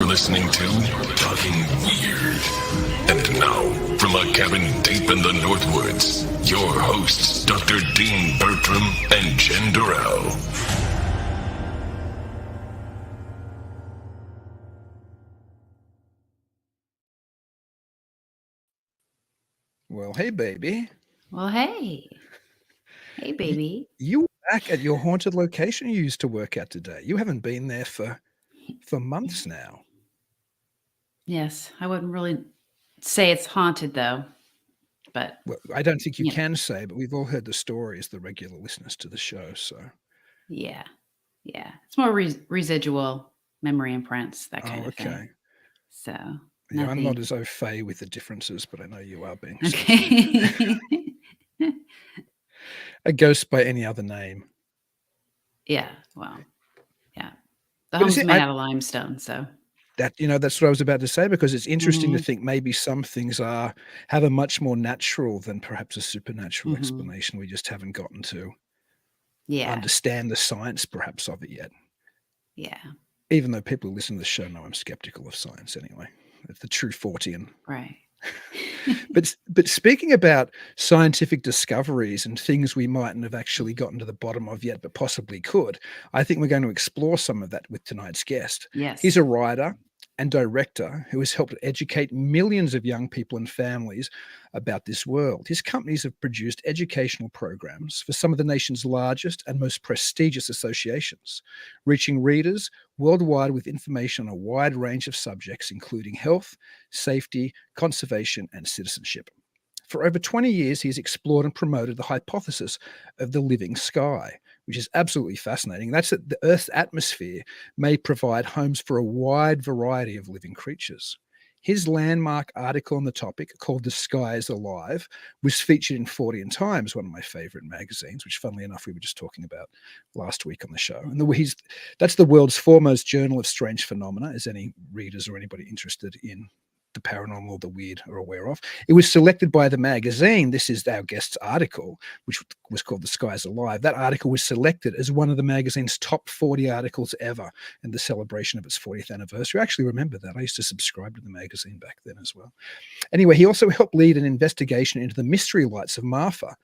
listening to Talking Weird. And now, from a cabin deep in the Northwoods, your hosts, Dr. Dean Bertram and Jenn Durrell. Well, hey, baby. Well, hey. Hey, baby. You were back at your haunted location you used to work at today. You haven't been there for months now. Yes, I wouldn't really say it's haunted, though. But well, I don't think you can say, but we've all heard the stories, the regular listeners to the show. So yeah, it's more residual memory imprints, that kind of thing. So yeah, I'm not as au fait with the differences, but I know you are being okay. A ghost by any other name. Yeah, well, yeah. The home's made out of limestone, so. That's what I was about to say, because it's interesting to think maybe some things have a much more natural than perhaps a supernatural explanation. We just haven't gotten to understand the science perhaps of it yet. Yeah. Even though people who listen to the show know I'm skeptical of science anyway. It's the true Fortean. Right. But speaking about scientific discoveries and things we mightn't have actually gotten to the bottom of yet, but possibly could, I think we're going to explore some of that with tonight's guest. Yes. He's a writer and director who has helped educate millions of young people and families about this world. His companies have produced educational programs for some of the nation's largest and most prestigious associations, reaching readers worldwide with information on a wide range of subjects, including health, safety, conservation, and citizenship. For over 20 years, he has explored and promoted the hypothesis of the living sky, which is absolutely fascinating. That's that the Earth's atmosphere may provide homes for a wide variety of living creatures. His landmark article on the topic, called "The Sky is Alive," was featured in Fortean Times, one of my favorite magazines, which, funnily enough, we were just talking about last week on the show. And that's the world's foremost journal of strange phenomena, as any readers or anybody interested in the paranormal, the weird, are aware of. It was selected by the magazine. This is our guest's article, which was called "The Sky is Alive." That article was selected as one of the magazine's top 40 articles ever in the celebration of its 40th anniversary. I actually remember that. I used to subscribe to the magazine back then as well. Anyway, he also helped lead an investigation into the mystery lights of Marfa,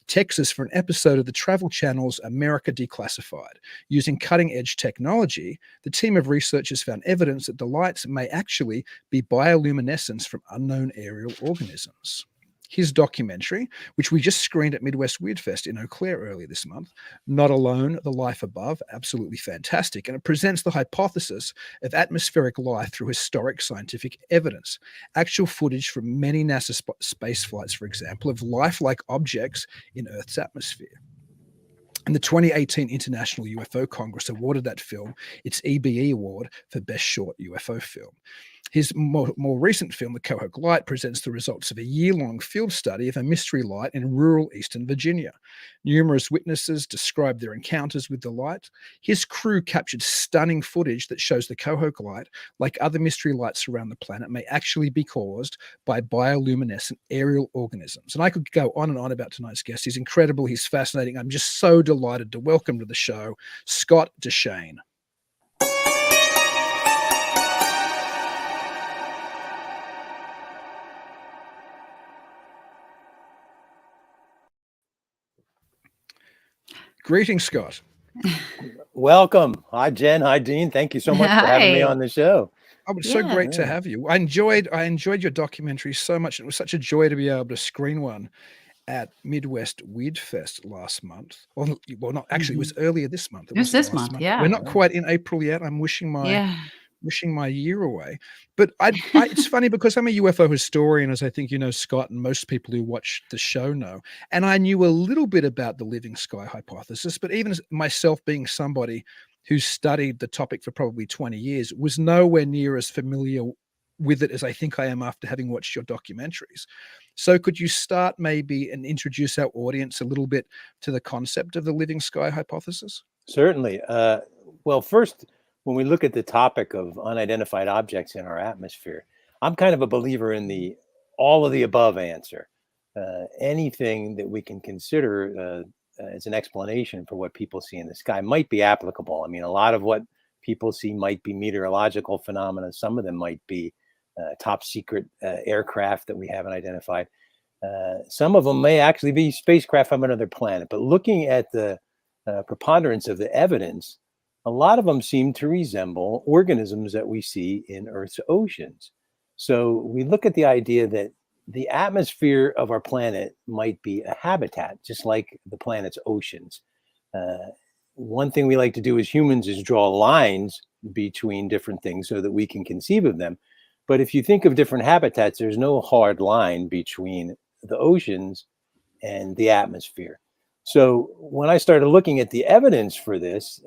Texas, for an episode of the Travel Channel's America Declassified. Using cutting-edge technology, the team of researchers found evidence that the lights may actually be bioluminescence from unknown aerial organisms. His documentary, which we just screened at Midwest Weird Fest in Eau Claire earlier this month, Not Alone, The Life Above, absolutely fantastic. And it presents the hypothesis of atmospheric life through historic scientific evidence. Actual footage from many NASA space flights, for example, of lifelike objects in Earth's atmosphere. And the 2018 International UFO Congress awarded that film its EBE Award for Best Short UFO Film. His more recent film, The COHOKE Light, presents the results of a year-long field study of a mystery light in rural eastern Virginia. Numerous witnesses described their encounters with the light. His crew captured stunning footage that shows the COHOKE light, like other mystery lights around the planet, may actually be caused by bioluminescent aerial organisms. And I could go on and on about tonight's guest. He's incredible. He's fascinating. I'm just so delighted to welcome to the show Scott Deschaine. Greetings, Scott. Welcome. Hi, Jen. Hi, Dean. Thank you so much for having me on the show. Oh, it's so great to have you. I enjoyed your documentary so much. It was such a joy to be able to screen one at Midwest Weird Fest last month. Well, not actually. It was earlier this month. It was this month. Yeah. We're not quite in April yet. I'm wishing my year away. But it's funny because I'm a UFO historian, as I think you know, Scott, and most people who watch the show know. And I knew a little bit about the living sky hypothesis, but even as myself being somebody who studied the topic for probably 20 years, was nowhere near as familiar with it as I think I am after having watched your documentaries. So could you start maybe and introduce our audience a little bit to the concept of the living sky hypothesis? Certainly. Well, first, when we look at the topic of unidentified objects in our atmosphere, I'm kind of a believer in the all of the above answer. Anything that we can consider as an explanation for what people see in the sky might be applicable. I mean, a lot of what people see might be meteorological phenomena. Some of them might be top secret aircraft that we haven't identified. Some of them may actually be spacecraft from another planet. But looking at the preponderance of the evidence, a lot of them seem to resemble organisms that we see in Earth's oceans. So we look at the idea that the atmosphere of our planet might be a habitat, just like the planet's oceans. One thing we like to do as humans is draw lines between different things so that we can conceive of them. But if you think of different habitats, there's no hard line between the oceans and the atmosphere. So when I started looking at the evidence for this,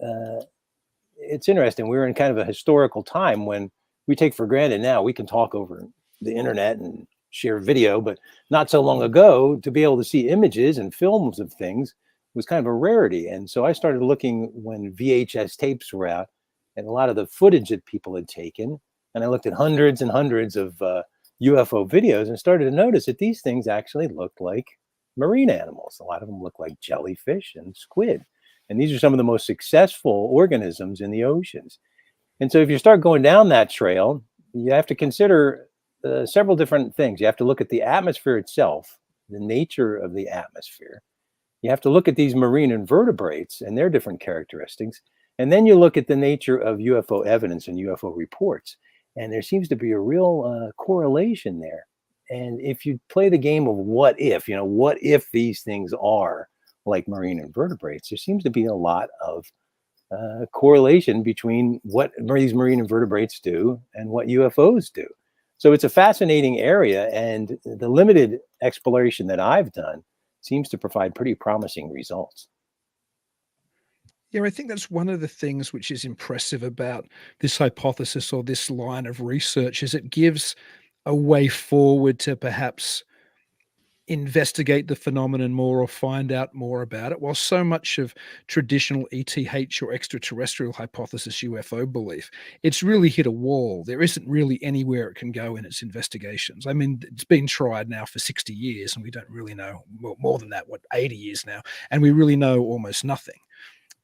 it's interesting. We're in kind of a historical time when we take for granted now we can talk over the internet and share video, but not so long ago to be able to see images and films of things was kind of a rarity. And so I started looking when VHS tapes were out and a lot of the footage that people had taken. And I looked at hundreds and hundreds of UFO videos and started to notice that these things actually looked like marine animals. A lot of them look like jellyfish and squid. And these are some of the most successful organisms in the oceans. And so if you start going down that trail, you have to consider several different things. You have to look at the atmosphere itself, the nature of the atmosphere. You have to look at these marine invertebrates and their different characteristics. And then you look at the nature of UFO evidence and UFO reports. And there seems to be a real correlation there. And if you play the game of what if these things are like marine invertebrates, there seems to be a lot of correlation between what these marine invertebrates do and what UFOs do. So it's a fascinating area, and the limited exploration that I've done seems to provide pretty promising results. Yeah, I think that's one of the things which is impressive about this hypothesis or this line of research is it gives a way forward to perhaps investigate the phenomenon more or find out more about it. While so much of traditional ETH or extraterrestrial hypothesis UFO belief, it's really hit a wall. There isn't really anywhere it can go in its investigations. I mean, it's been tried now for 60 years and we don't really know more than that, 80 years now, and we really know almost nothing.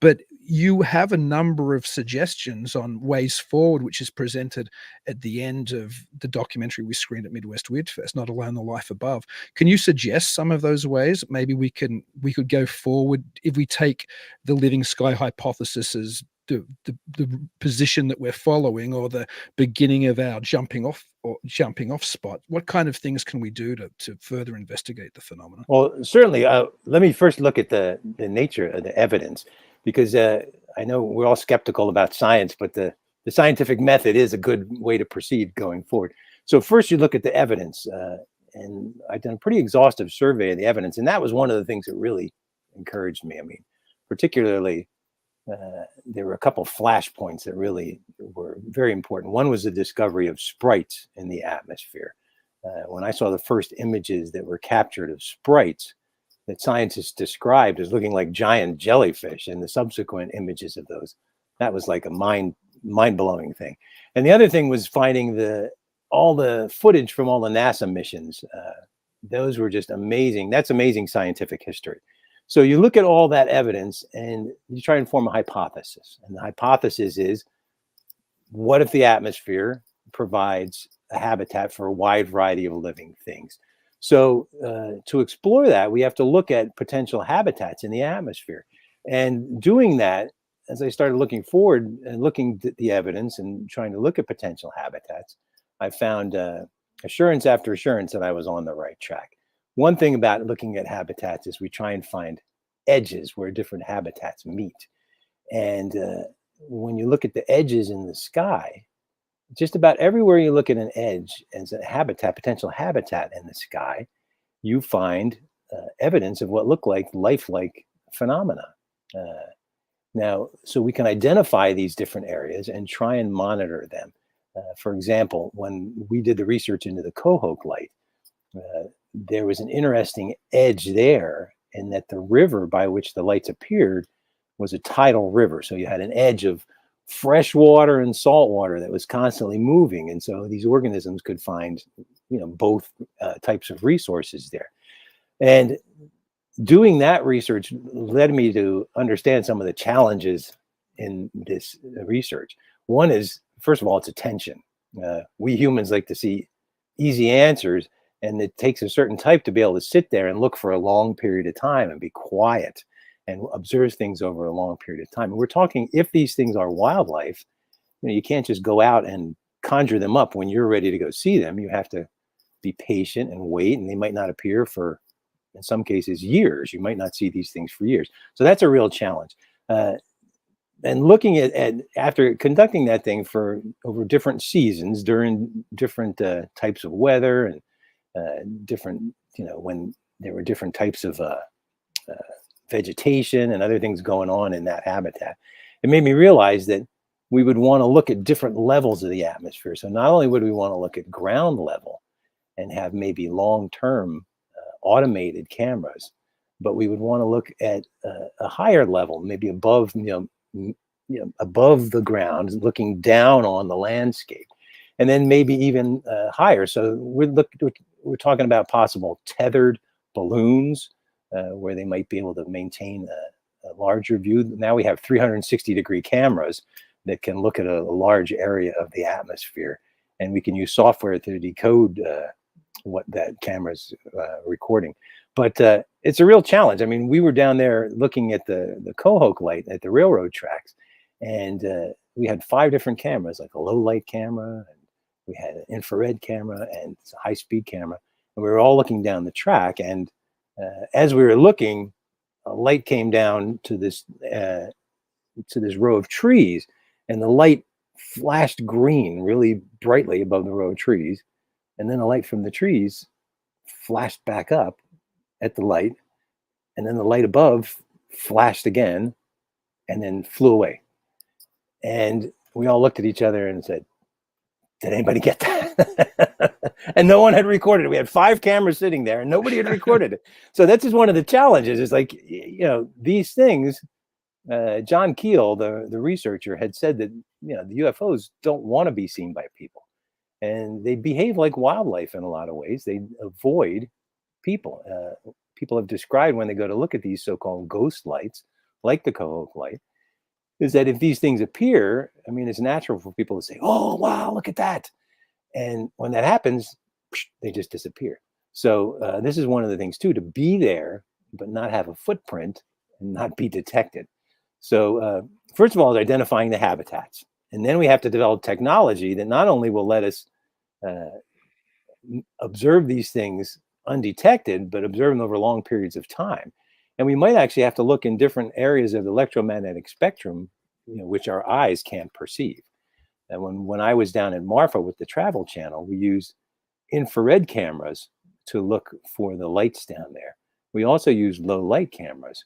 But you have a number of suggestions on ways forward, which is presented at the end of the documentary we screened at Midwest Weirdfest, Not Alone, the Life Above. Can you suggest some of those ways? Maybe we could go forward if we take the living sky hypothesis as the position that we're following or the beginning of our jumping off spot. What kind of things can we do to further investigate the phenomenon? Well, certainly. Let me first look at the nature of the evidence, because I know we're all skeptical about science, but the scientific method is a good way to proceed going forward. So first you look at the evidence, and I've done a pretty exhaustive survey of the evidence. And that was one of the things that really encouraged me. I mean, particularly, there were a couple of flashpoints that really were very important. One was the discovery of sprites in the atmosphere. When I saw the first images that were captured of sprites that scientists described as looking like giant jellyfish, and the subsequent images of those, that was like a mind-blowing thing. And the other thing was finding all the footage from all the NASA missions. Those were just amazing. That's amazing scientific history. So you look at all that evidence and you try and form a hypothesis. And the hypothesis is, what if the atmosphere provides a habitat for a wide variety of living things? So to explore that, we have to look at potential habitats in the atmosphere. And doing that, as I started looking forward and looking at the evidence and trying to look at potential habitats, I found assurance after assurance that I was on the right track. One thing about looking at habitats is we try and find edges where different habitats meet. And when you look at the edges in the sky, just about everywhere you look at an edge as a habitat, potential habitat in the sky, you find evidence of what look like lifelike phenomena. Now, so we can identify these different areas and try and monitor them. For example, when we did the research into the COHOKE light, there was an interesting edge there in that the river by which the lights appeared was a tidal river. So you had an edge of fresh water and salt water that was constantly moving. And so these organisms could find, both types of resources there. And doing that research led me to understand some of the challenges in this research. One is, first of all, it's attention. We humans like to see easy answers, and it takes a certain type to be able to sit there and look for a long period of time and be quiet and observe things over a long period of time. And we're talking, if these things are wildlife, you can't just go out and conjure them up when you're ready to go see them. You have to be patient and wait, and they might not appear for, in some cases, years. You might not see these things for years. So that's a real challenge. And looking at after conducting that thing for over different seasons during different types of weather and different, when there were different types of vegetation and other things going on in that habitat, it made me realize that we would want to look at different levels of the atmosphere. So not only would we want to look at ground level and have maybe long-term automated cameras, but we would want to look at a higher level, maybe above, above the ground, looking down on the landscape, and then maybe even higher. So we're talking about possible tethered balloons where they might be able to maintain a larger view. Now we have 360-degree cameras that can look at a large area of the atmosphere, and we can use software to decode what that camera's recording. But it's a real challenge. I mean, we were down there looking at the COHOKE light at the railroad tracks, and we had 5 different cameras, like a low light camera, and we had an infrared camera and a high speed camera, and we were all looking down the track. And as we were looking, a light came down to this row of trees, and the light flashed green really brightly above the row of trees, and then the light from the trees flashed back up at the light, and then the light above flashed again and then flew away. And we all looked at each other and said, did anybody get that? And no one had recorded it. We had 5 cameras sitting there and nobody had recorded it. So that's just one of the challenges. It's like, these things, John Keel, the researcher, had said that, the UFOs don't want to be seen by people, and they behave like wildlife in a lot of ways. They avoid people. People have described, when they go to look at these so-called ghost lights, like the COHOKE light, is that if these things appear, I mean, it's natural for people to say, oh, wow, look at that. And when that happens, they just disappear. So this is one of the things, too, to be there, but not have a footprint and not be detected. So first of all, is identifying the habitats. And then we have to develop technology that not only will let us observe these things undetected, but observe them over long periods of time. And we might actually have to look in different areas of the electromagnetic spectrum, which our eyes can't perceive. And when I was down in Marfa with the Travel Channel, we used infrared cameras to look for the lights down there. We also use low light cameras.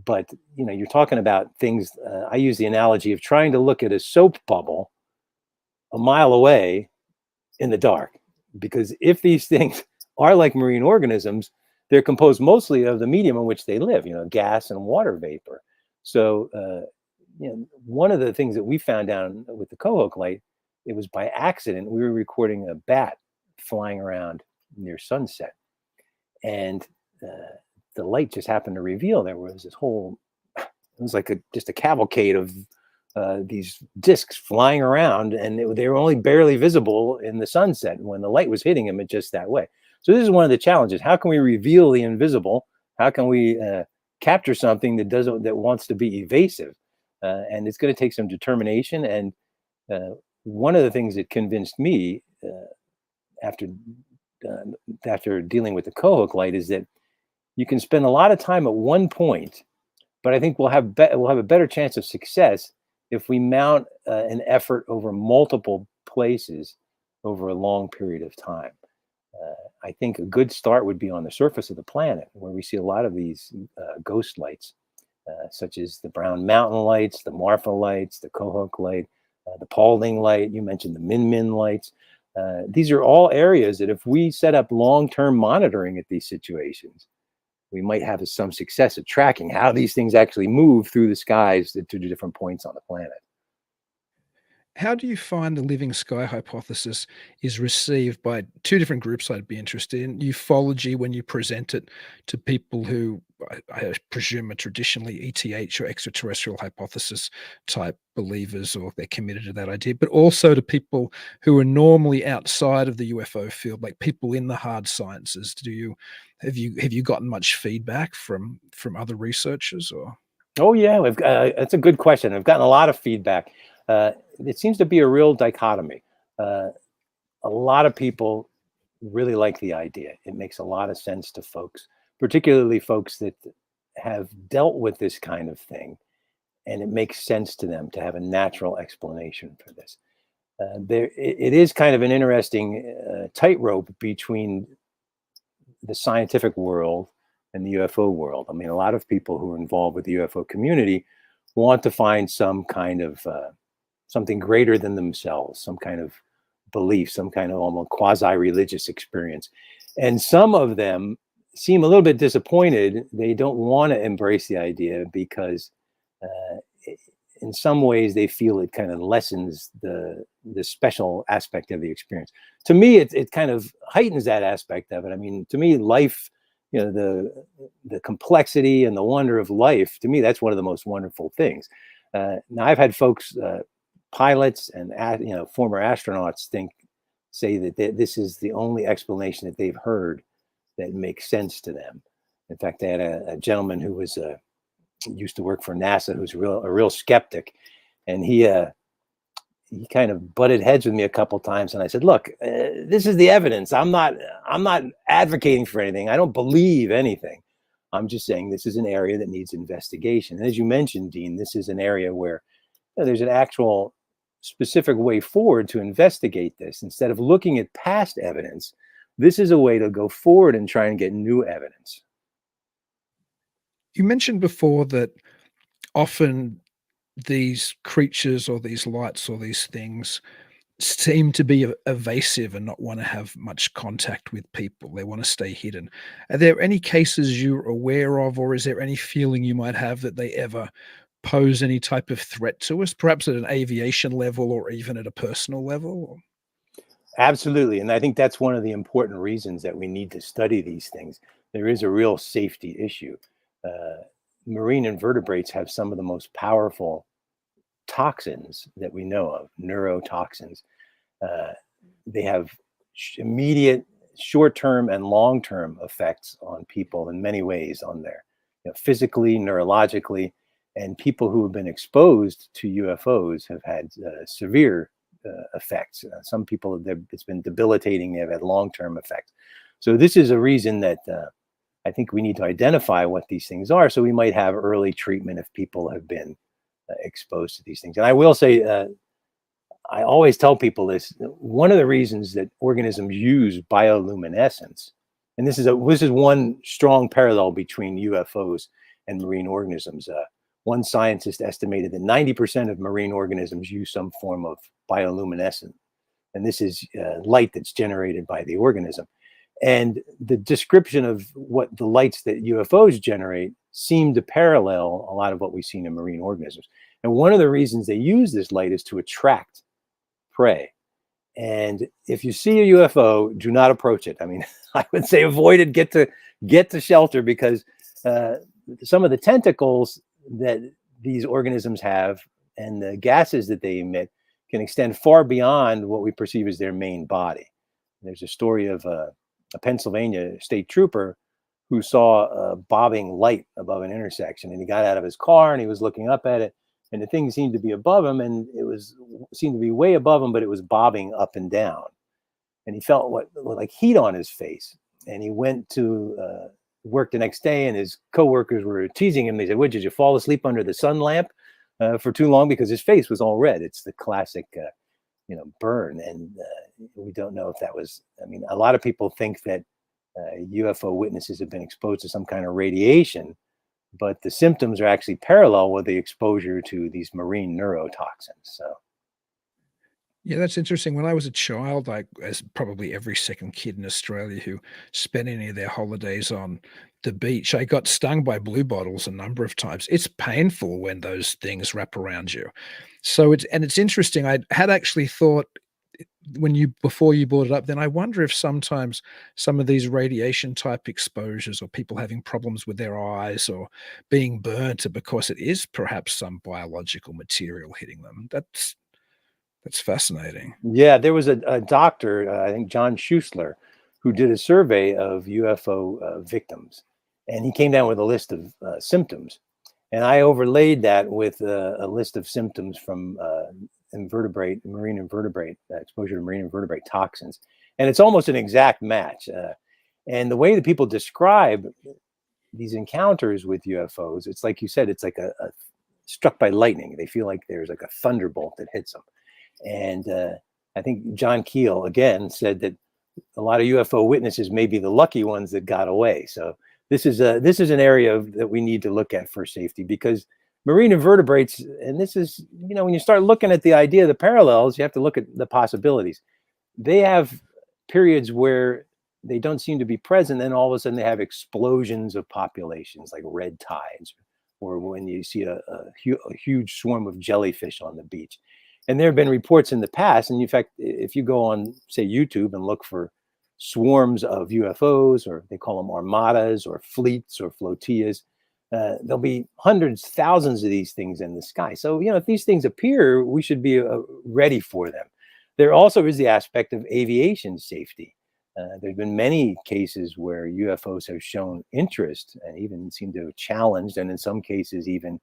But you're talking about things. I use the analogy of trying to look at a soap bubble a mile away in the dark, because if these things are like marine organisms, they're composed mostly of the medium in which they live, gas and water vapor. So, one of the things that we found down with the COHOKE light, it was by accident. We were recording a bat flying around near sunset, and the light just happened to reveal there was this whole, it was like just a cavalcade of these discs flying around, and they were only barely visible in the sunset when the light was hitting them just that way. So this is one of the challenges. How can we reveal the invisible? How can we capture something that wants to be evasive? And it's going to take some determination. And one of the things that convinced me after dealing with the COHOKE light is that you can spend a lot of time at one point, but I think we'll have a better chance of success if we mount an effort over multiple places over a long period of time. I think a good start would be on the surface of the planet, where we see a lot of these ghost lights, such as the Brown Mountain lights, the Marfa lights, the COHOKE light, the Paulding light. You mentioned the Min lights. These are all areas that if we set up long-term monitoring at these situations, we might have some success at tracking how these things actually move through the skies to different points on the planet. How do you find the living sky hypothesis is received by 2 different groups I'd be interested in? Ufology, when you present it to people who I presume, are traditionally ETH or extraterrestrial hypothesis type believers, or they're committed to that idea, but also to people who are normally outside of the UFO field, like people in the hard sciences. Have you gotten much feedback from other researchers? Or Oh yeah, that's a good question. I've gotten a lot of feedback. It seems to be a real dichotomy. A lot of people really like the idea. It makes a lot of sense to folks, particularly folks that have dealt with this kind of thing, and it makes sense to them to have a natural explanation for this. It is kind of an interesting tightrope between the scientific world and the UFO world. I mean, a lot of people who are involved with the UFO community want to find some kind of something greater than themselves, some kind of belief, some kind of almost quasi-religious experience. And some of them seem a little bit disappointed. They don't want to embrace the idea because in some ways they feel it kind of lessens the special aspect of the experience. To me, it kind of heightens that aspect of it. I mean, to me, life, the complexity and the wonder of life, to me, that's one of the most wonderful things. Now, I've had folks, pilots and former astronauts say that this is the only explanation that they've heard that makes sense to them. In fact, they had a gentleman who was used to work for NASA, who's a real skeptic, and he kind of butted heads with me a couple times, and I said, "Look, this is the evidence. I'm not advocating for anything. I don't believe anything. I'm just saying this is an area that needs investigation." And as you mentioned, Dean, this is an area where there's an actual specific way forward to investigate this. Instead of looking at past evidence, this is a way to go forward and try and get new evidence. You mentioned before that often these creatures or these lights or these things seem to be evasive and not want to have much contact with people. They want to stay hidden. Are there any cases you're aware of, or is there any feeling you might have that they ever pose any type of threat to us, perhaps at an aviation level or even at a personal level? Absolutely. And I think that's one of the important reasons that we need to study these things. There is a real safety issue. Marine invertebrates have some of the most powerful toxins that we know of, neurotoxins. They have immediate short-term and long-term effects on people in many ways, on their physically, neurologically, and people who have been exposed to UFOs have had severe effects. Some people, it's been debilitating. They've had long-term effects. So this is a reason that I think we need to identify what these things are, so we might have early treatment if people have been exposed to these things. And I will say, I always tell people this, one of the reasons that organisms use bioluminescence, and this is one strong parallel between UFOs and marine organisms. One scientist estimated that 90% of marine organisms use some form of bioluminescence, and this is light that's generated by the organism. And the description of what the lights that UFOs generate seem to parallel a lot of what we've seen in marine organisms. And one of the reasons they use this light is to attract prey. And if you see a UFO, do not approach it. I mean, I would say avoid it, get to shelter, because some of the tentacles that these organisms have and the gases that they emit can extend far beyond what we perceive as their main body. There's a story of a Pennsylvania state trooper who saw a bobbing light above an intersection, and he got out of his car and he was looking up at it, and the thing seemed to be above him, and seemed to be way above him, but it was bobbing up and down, and he felt what looked like heat on his face. And he went to work the next day, and his coworkers were teasing him. They said, "What, did you fall asleep under the sun lamp for too long?" Because his face was all red. It's the classic burn. And we don't know if that was, I mean, a lot of people think that UFO witnesses have been exposed to some kind of radiation, but the symptoms are actually parallel with the exposure to these marine neurotoxins. So yeah, that's interesting. When I was a child, as probably every second kid in Australia who spent any of their holidays on the beach, I got stung by blue bottles a number of times. It's painful when those things wrap around you. So it's interesting. I had actually thought before you brought it up, then I wonder if sometimes some of these radiation type exposures, or people having problems with their eyes or being burnt, are because it is perhaps some biological material hitting them. That's fascinating. Yeah, there was a doctor, I think John Schuessler, who did a survey of UFO victims, and he came down with a list of symptoms. And I overlaid that with a list of symptoms from marine invertebrate exposure to marine invertebrate toxins. And it's almost an exact match. And the way that people describe these encounters with UFOs, it's like you said, it's like a struck by lightning. They feel like there's like a thunderbolt that hits them. And I think John Keel, again, said that a lot of UFO witnesses may be the lucky ones that got away. So this is an area that we need to look at for safety, because marine invertebrates, and this is, when you start looking at the idea of the parallels, you have to look at the possibilities. They have periods where they don't seem to be present, and all of a sudden they have explosions of populations, like red tides, or when you see a huge swarm of jellyfish on the beach. And there have been reports in the past, and in fact, if you go on, say, YouTube and look for swarms of UFOs, or they call them armadas or fleets or flotillas, there'll be hundreds, thousands of these things in the sky. So, if these things appear, we should be ready for them. There also is the aspect of aviation safety. There's been many cases where UFOs have shown interest and even seem to have challenged, and in some cases even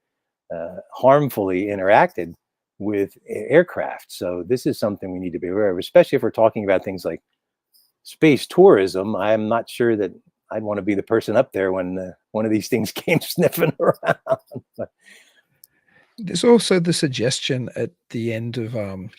harmfully interacted with aircraft. So this is something we need to be aware of, especially if we're talking about things like space tourism. I'm not sure that I'd want to be the person up there when one of these things came sniffing around. But there's also the suggestion at the end of one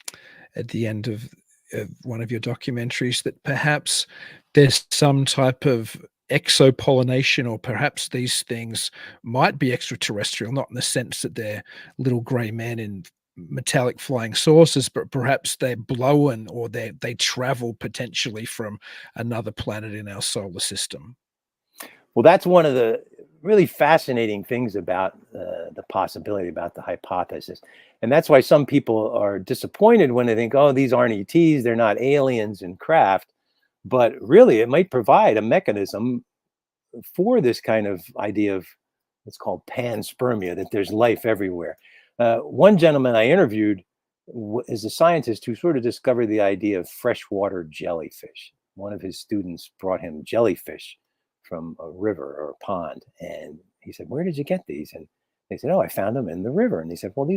of your documentaries that perhaps there's some type of exopollination, or perhaps these things might be extraterrestrial, not in the sense that they're little gray men in metallic flying saucers, but perhaps they're blown, or they travel potentially from another planet in our solar system. Well, that's one of the really fascinating things about the possibility, about the hypothesis. And that's why some people are disappointed when they think, oh, these aren't ETs, they're not aliens in craft. But really, it might provide a mechanism for this kind of idea of, it's called panspermia, that there's life everywhere. One gentleman I interviewed is a scientist who sort of discovered the idea of freshwater jellyfish. One of his students brought him jellyfish from a river or a pond. And he said, where did you get these? And they said, oh, I found them in the river. And he said, well,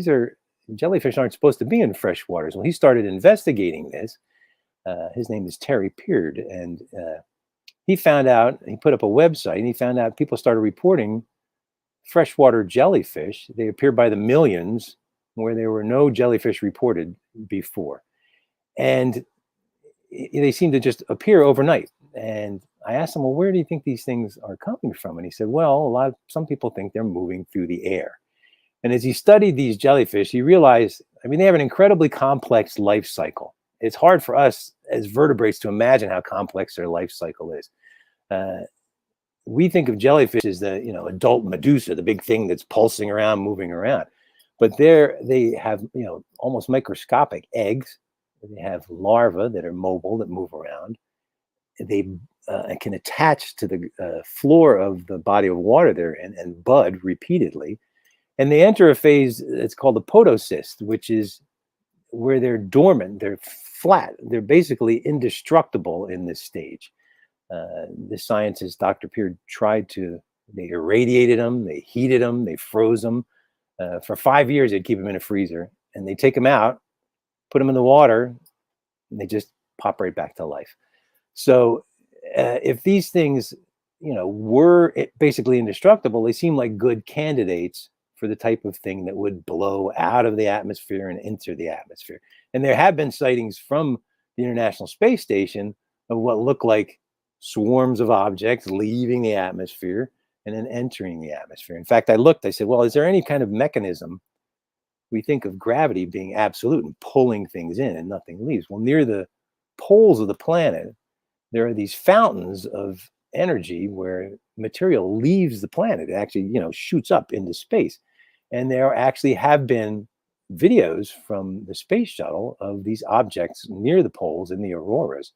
jellyfish aren't supposed to be in fresh waters. Well, he started investigating this. His name is Terry Peard. And he found out, he put up a website, and he found out people started reporting freshwater jellyfish. They appear by the millions where there were no jellyfish reported before. And they seem to just appear overnight. And I asked him, well, where do you think these things are coming from? And he said, well, some people think they're moving through the air. And as he studied these jellyfish, he realized, they have an incredibly complex life cycle. It's hard for us as vertebrates to imagine how complex their life cycle is. We think of jellyfish as the adult Medusa, the big thing that's pulsing around, moving around. But they have almost microscopic eggs. They have larvae that are mobile, that move around. They can attach to the floor of the body of water they're in and bud repeatedly. And they enter a phase that's called the Podocyst, which is where they're dormant, they're flat, they're basically indestructible in this stage. The scientist, Dr. Peard, they irradiated them, they heated them, they froze them. For 5 years, they'd keep them in a freezer, and they take them out, put them in the water, and they just pop right back to life. So if these things, were basically indestructible, they seem like good candidates for the type of thing that would blow out of the atmosphere and into the atmosphere. And there have been sightings from the International Space Station of what look like swarms of objects leaving the atmosphere and then entering the atmosphere. In fact, I said, well, is there any kind of mechanism? We think of gravity being absolute and pulling things in and nothing leaves. Well, near the poles of the planet, there are these fountains of energy where material leaves the planet. It actually, shoots up into space. And there actually have been videos from the space shuttle of these objects near the poles in the auroras,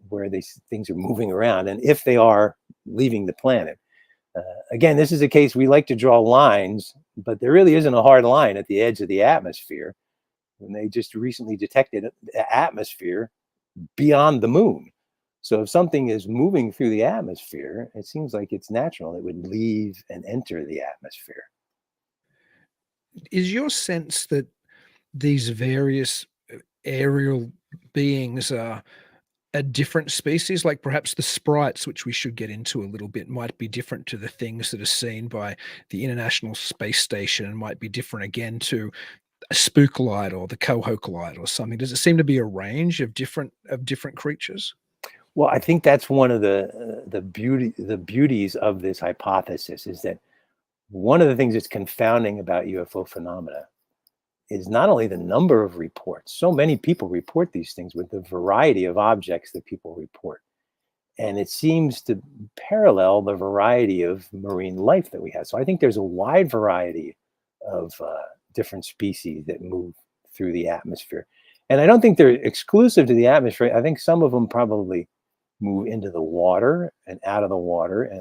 where these things are moving around, and if they are leaving the planet. Again, this is a case we like to draw lines, but there really isn't a hard line at the edge of the atmosphere. And they just recently detected the atmosphere beyond the moon. So if something is moving through the atmosphere, it seems like it's natural it would leave and enter the atmosphere. Is your sense that these various aerial beings are a different species? Like perhaps the sprites, which we should get into a little bit, might be different to the things that are seen by the International Space Station, and might be different again to a spook light or the COHOKE light or something. Does it seem to be a range of different creatures? Well, I think that's one of the beauties of this hypothesis, is that one of the things that's confounding about UFO phenomena is not only the number of reports. So many people report these things with the variety of objects that people report. And it seems to parallel the variety of marine life that we have. So I think there's a wide variety of different species that move through the atmosphere. And I don't think they're exclusive to the atmosphere. I think some of them probably move into the water and out of the water,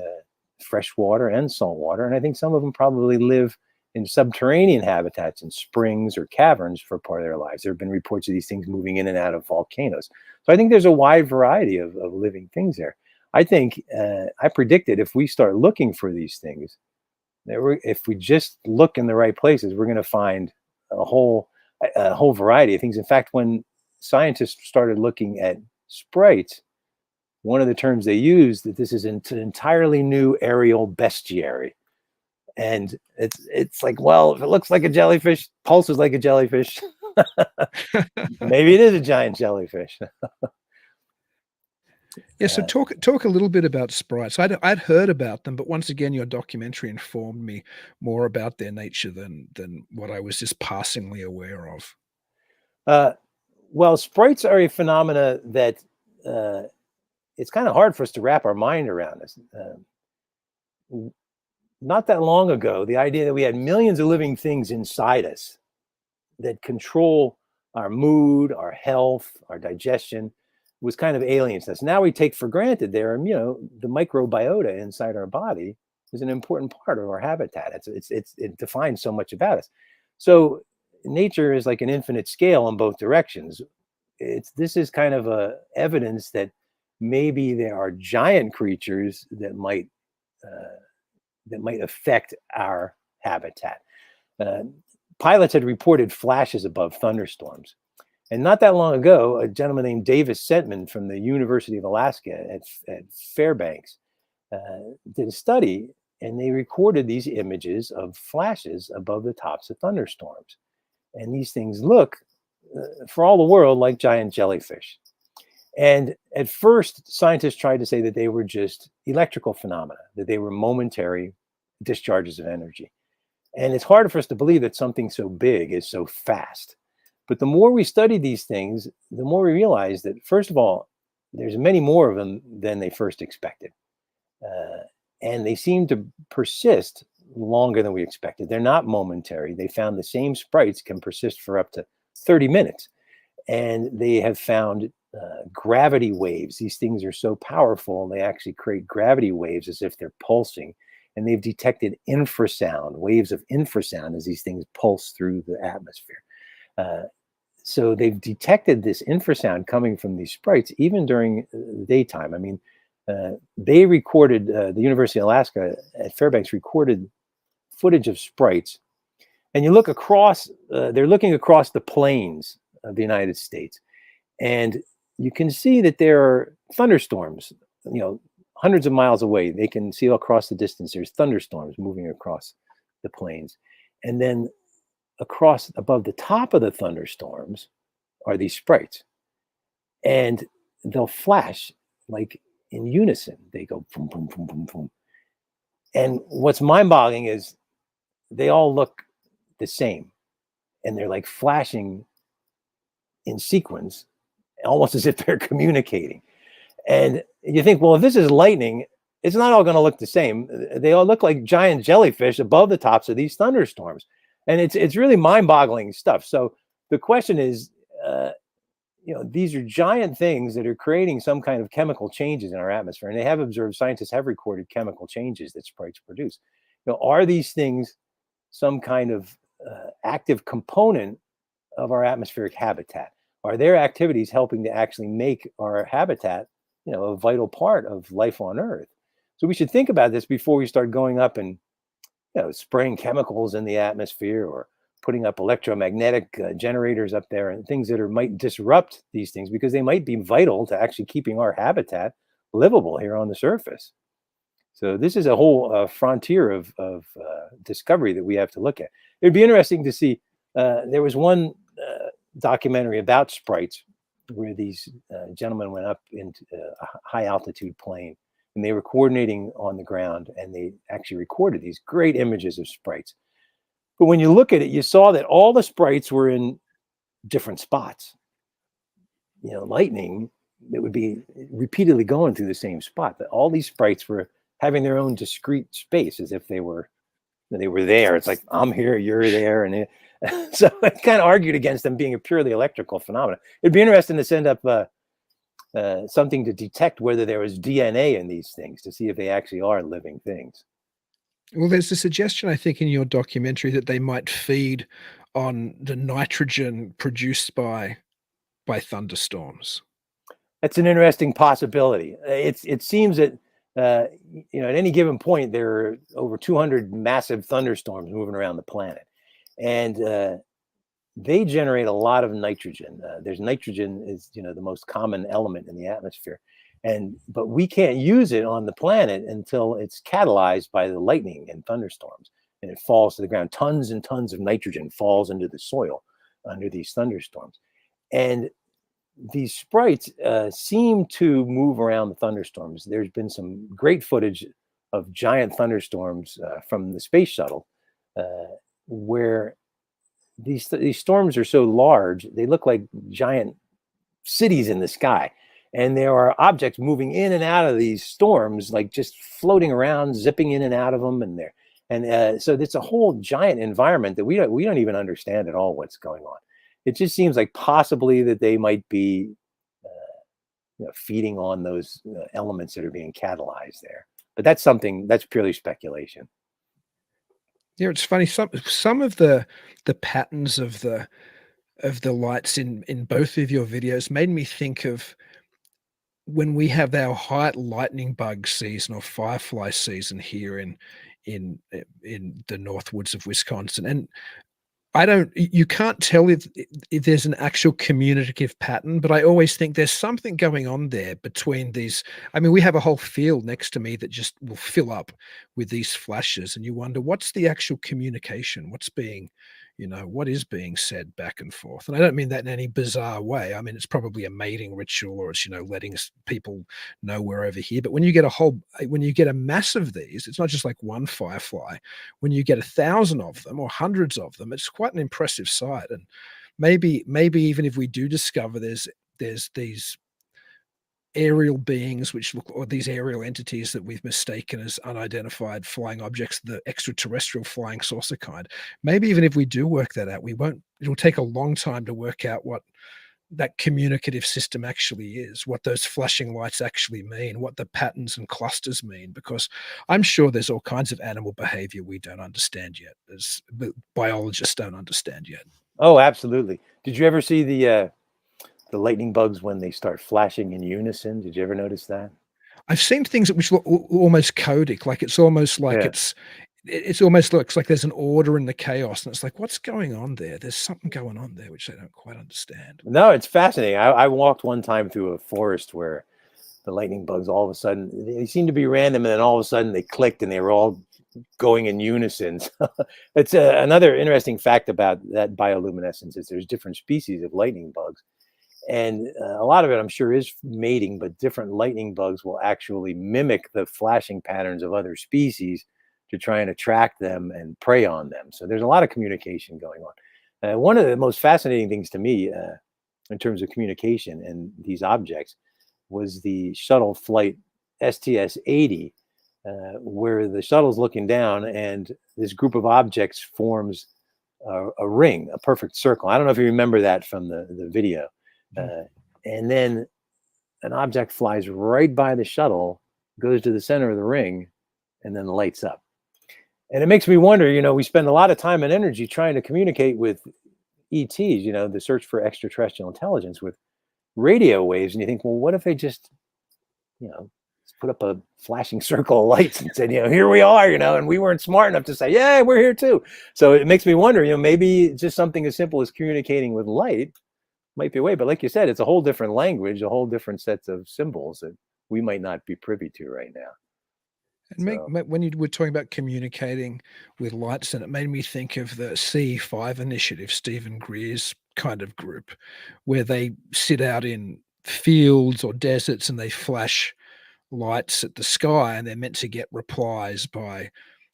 fresh water and salt water. And I think some of them probably live in subterranean habitats in springs or caverns for part of their lives. There have been reports of these things moving in and out of volcanoes. So I think there's a wide variety of living things there. I think, I predicted if we start looking for these things, if we just look in the right places, we're going to find a whole variety of things. In fact, when scientists started looking at sprites, one of the terms they used, that this is an entirely new aerial bestiary. And it's like, well, if it looks like a jellyfish, pulses like a jellyfish, maybe it is a giant jellyfish. Yeah, so talk a little bit about sprites. I'd heard about them, but once again, your documentary informed me more about their nature than what I was just passingly aware of. Well, sprites are a phenomena that it's kind of hard for us to wrap our mind around. Not that long ago, the idea that we had millions of living things inside us that control our mood, our health, our digestion was kind of alien to us. Now we take for granted the microbiota inside our body is an important part of our habitat. It defines so much about us. So nature is like an infinite scale in both directions. This is kind of a evidence that maybe there are giant creatures that might affect our habitat. Pilots had reported flashes above thunderstorms. And not that long ago, a gentleman named Davis Sentman from the University of Alaska at Fairbanks did a study, and they recorded these images of flashes above the tops of thunderstorms. And these things look, for all the world, like giant jellyfish. And at first, scientists tried to say that they were just electrical phenomena, that they were momentary discharges of energy. And it's harder for us to believe that something so big is so fast. But the more we study these things, the more we realize that, first of all, there's many more of them than they first expected. And they seem to persist longer than we expected. They're not momentary. They found the same sprites can persist for up to 30 minutes. And they have found gravity waves. These things are so powerful, they actually create gravity waves as if they're pulsing. And they've detected infrasound, waves of infrasound as these things pulse through the atmosphere. So they've detected this infrasound coming from these sprites even during the daytime. I mean, they recorded, the University of Alaska at Fairbanks recorded footage of sprites. And you look across, they're looking across the plains of the United States. And you can see that there are thunderstorms, hundreds of miles away. They can see across the distance, there's thunderstorms moving across the plains. And then above the top of the thunderstorms are these sprites. And they'll flash like in unison. They go boom, boom, boom, boom, boom. And what's mind-boggling is they all look the same. And they're like flashing in sequence, almost as if they're communicating. And you think, well, if this is lightning, it's not all going to look the same. They all look like giant jellyfish above the tops of these thunderstorms. And it's really mind-boggling stuff. So the question is, these are giant things that are creating some kind of chemical changes in our atmosphere, and they have observed, scientists have recorded chemical changes that sprites produce. Are these things some kind of active component of our atmospheric habitat? Are their activities helping to actually make our habitat, a vital part of life on Earth? So we should think about this before we start going up and, spraying chemicals in the atmosphere, or putting up electromagnetic generators up there, and things that might disrupt these things, because they might be vital to actually keeping our habitat livable here on the surface. So this is a whole frontier of discovery that we have to look at. It'd be interesting to see. There was one documentary about sprites where these gentlemen went up into a high altitude plane, and they were coordinating on the ground, and they actually recorded these great images of sprites. But when you look at it, you saw that all the sprites were in different spots. Lightning, that would be repeatedly going through the same spot. That all these sprites were having their own discrete space, as if they were there. It's like, I'm here, you're there, and so it kind of argued against them being a purely electrical phenomenon. It'd be interesting to send up something to detect whether there was DNA in these things, to see if they actually are living things. Well, there's a suggestion, I think, in your documentary that they might feed on the nitrogen produced by thunderstorms. That's an interesting possibility. It seems that at any given point there are over 200 massive thunderstorms moving around the planet, and they generate a lot of nitrogen. There's nitrogen is the most common element in the atmosphere, but we can't use it on the planet until it's catalyzed by the lightning and thunderstorms, and it falls to the ground. Tons and tons of nitrogen falls into the soil under these thunderstorms, and these sprites seem to move around the thunderstorms. There's been some great footage of giant thunderstorms from the space shuttle, where these storms are so large, they look like giant cities in the sky. And there are objects moving in and out of these storms, like just floating around, zipping in and out of them. So it's a whole giant environment that we don't even understand at all what's going on. It just seems like possibly that they might be feeding on those elements that are being catalyzed there. But that's purely speculation. Yeah, it's funny. Some of the patterns of the lights in both of your videos made me think of when we have our high lightning bug season or firefly season here in the Northwoods of Wisconsin. And you can't tell if there's an actual communicative pattern, but I always think there's something going on there between these. I mean, we have a whole field next to me that just will fill up with these flashes, and you wonder, what's the actual communication? What is being said back and forth? And I don't mean that in any bizarre way. I mean, it's probably a mating ritual, or it's, letting people know we're over here. But when you get a mass of these, it's not just like one firefly. When you get 1,000 of them or hundreds of them, it's quite an impressive sight. And maybe even if we do discover there's these aerial beings or these aerial entities that we've mistaken as unidentified flying objects, the extraterrestrial flying saucer kind, maybe even if we do work that out, it'll take a long time to work out what that communicative system actually is, what those flashing lights actually mean, what the patterns and clusters mean, because I'm sure there's all kinds of animal behavior we don't understand yet, as biologists don't understand yet. Oh, absolutely. Did you ever see the lightning bugs when they start flashing in unison? Did you ever notice that? I've seen things which look almost codic, like it's almost like it almost looks like there's an order in the chaos, and it's like, what's going on there? There's something going on there which I don't quite understand. No, it's fascinating. I walked one time through a forest where the lightning bugs, all of a sudden, they seemed to be random, and then all of a sudden they clicked and they were all going in unison. It's another interesting fact about that bioluminescence is there's different species of lightning bugs. And a lot of it, I'm sure, is mating, but different lightning bugs will actually mimic the flashing patterns of other species to try and attract them and prey on them. So there's a lot of communication going on. One of the most fascinating things to me in terms of communication and these objects was the shuttle flight STS-80, where the shuttle's looking down and this group of objects forms a ring, a perfect circle. I don't know if you remember that from the video. And then an object flies right by the shuttle, goes to the center of the ring, and then lights up. And it makes me wonder, you know, we spend a lot of time and energy trying to communicate with ETs, you know, the search for extraterrestrial intelligence with radio waves. And you think, well, what if they just, you know, put up a flashing circle of lights and said, you know, here we are, you know, and we weren't smart enough to say, yeah, we're here too. So it makes me wonder, you know, maybe just something as simple as communicating with light might be a way. But like you said, it's a whole different language, a whole different sets of symbols that we might not be privy to right now. And when you were talking about communicating with lights, and it made me think of the C5 initiative, Stephen Greer's kind of group, where they sit out in fields or deserts and they flash lights at the sky, and they're meant to get replies by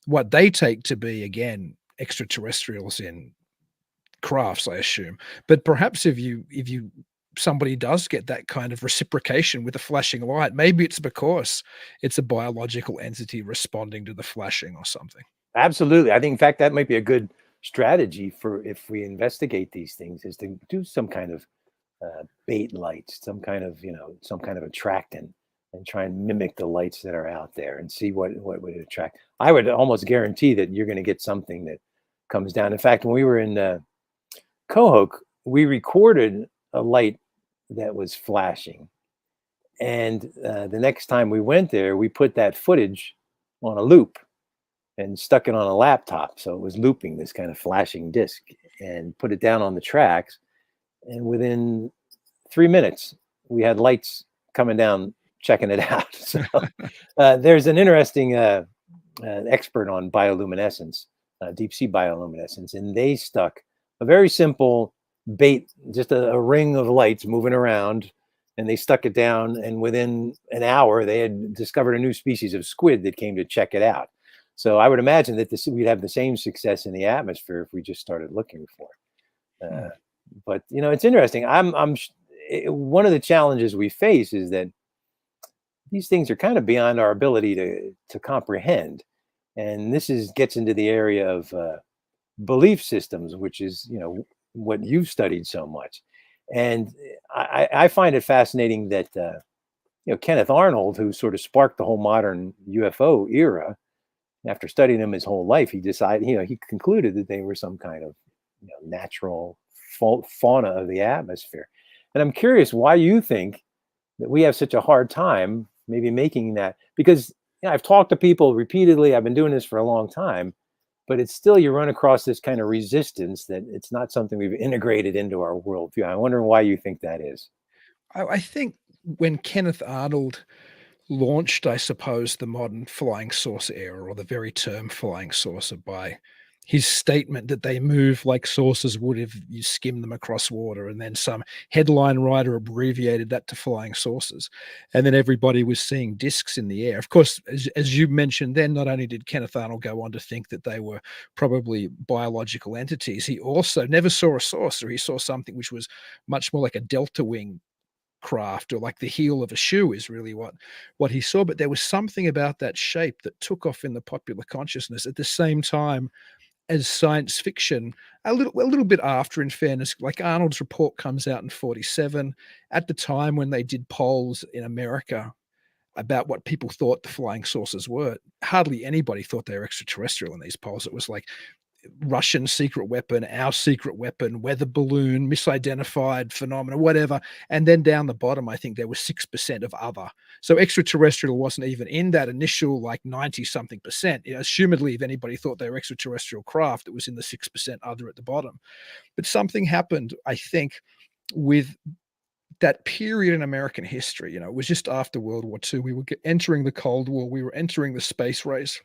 what they take to be, again, extraterrestrials in crafts, I assume. But perhaps if somebody does get that kind of reciprocation with a flashing light, maybe it's because it's a biological entity responding to the flashing or something. Absolutely. I think, in fact, that might be a good strategy for if we investigate these things, is to do some kind of bait lights, some kind of attractant, and try and mimic the lights that are out there and see what would attract. I would almost guarantee that you're going to get something that comes down. In fact, when we were in COHOKE, we recorded a light that was flashing. And the next time we went there, we put that footage on a loop and stuck it on a laptop. So it was looping this kind of flashing disc, and put it down on the tracks. And within 3 minutes, we had lights coming down, checking it out. So there's an interesting expert on bioluminescence, deep sea bioluminescence, and they stuck a very simple bait, just a ring of lights moving around, and they stuck it down, and within an hour they had discovered a new species of squid that came to check it out. So I would imagine that we'd have the same success in the atmosphere if we just started looking for it. But you know, it's interesting. One of the challenges we face is that these things are kind of beyond our ability to comprehend, and this gets into the area of belief systems, which is, you know, what you've studied so much. And I find it fascinating that you know, Kenneth Arnold, who sort of sparked the whole modern UFO era, after studying them his whole life, he decided, you know, he concluded that they were some kind of, you know, natural fauna of the atmosphere. And I'm curious why you think that we have such a hard time maybe making that, because, you know, I've talked to people repeatedly, I've been doing this for a long time, but it's still, you run across this kind of resistance that it's not something we've integrated into our worldview. I wonder why you think that is. I think when Kenneth Arnold launched, I suppose, the modern flying saucer era, or the very term flying saucer, by his statement that they move like saucers would if you skim them across water, and then some headline writer abbreviated that to flying saucers, and then everybody was seeing discs in the air. Of course, as you mentioned, then not only did Kenneth Arnold go on to think that they were probably biological entities, he also never saw a saucer. He saw something which was much more like a delta wing craft, or like the heel of a shoe is really what he saw. But there was something about that shape that took off in the popular consciousness at the same time as science fiction, a little bit after, in fairness. Like Arnold's report comes out in 1947. At the time when they did polls in America about what people thought the flying saucers were, hardly anybody thought they were extraterrestrial in these polls. It was like Russian secret weapon, our secret weapon, weather balloon, misidentified phenomena, whatever. And then down the bottom, I think there was 6% of other. So extraterrestrial wasn't even in that initial like 90-something%. You know, assumedly, if anybody thought they were extraterrestrial craft, it was in the 6% other at the bottom. But something happened, I think, with that period in American history. You know, it was just after World War II. We were entering the Cold War. We were entering the space race.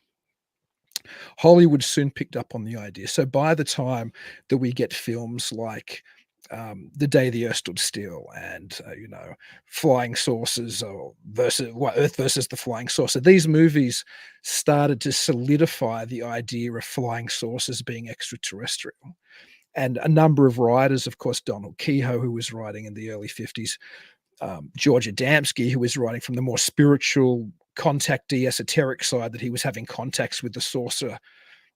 Hollywood soon picked up on the idea. So by the time that we get films like The Day the Earth Stood Still and you know, Flying Saucers, or Earth versus the Flying Saucer, these movies started to solidify the idea of flying saucers being extraterrestrial. And a number of writers, of course, Donald Kehoe, who was writing in the early 50s, George Adamski, who was writing from the more spiritual, contactee, esoteric side, that he was having contacts with the saucer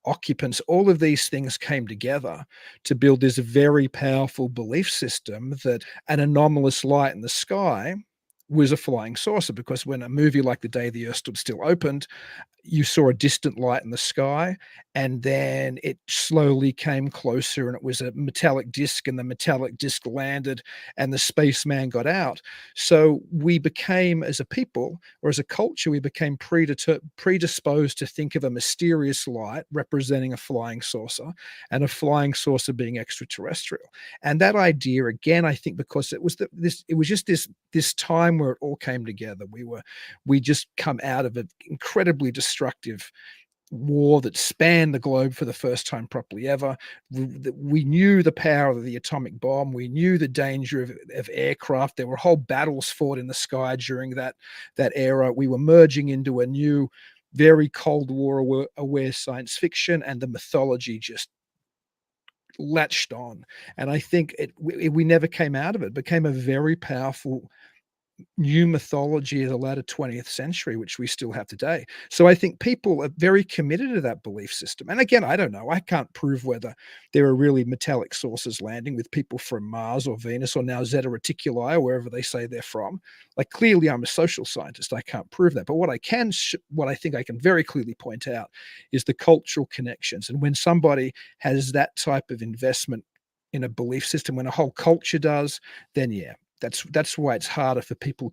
occupants, all of these things came together to build this very powerful belief system that an anomalous light in the sky was a flying saucer. Because when a movie like The Day the Earth Stood Still opened, you saw a distant light in the sky, and then it slowly came closer, and it was a metallic disc, and the metallic disc landed, and the spaceman got out. So we became, as a people or as a culture, we became predisposed to think of a mysterious light representing a flying saucer, and a flying saucer being extraterrestrial. And that idea, again, I think because it was this time where it all came together. We just come out of an incredibly destructive war that spanned the globe for the first time properly ever. We knew the power of the atomic bomb. We knew the danger of aircraft. There were whole battles fought in the sky during that era. We were merging into a new, very Cold War aware science fiction, and the mythology just latched on. And I think we never came out of it. It became a very powerful new mythology of the latter 20th century, which we still have today. So I think people are very committed to that belief system. And again, I don't know. I can't prove whether there are really metallic saucers landing with people from Mars or Venus or now Zeta Reticuli or wherever they say they're from. Like, clearly, I'm a social scientist. I can't prove that. But what I think I can very clearly point out is the cultural connections. And when somebody has that type of investment in a belief system, when a whole culture does, then yeah, that's why it's harder for people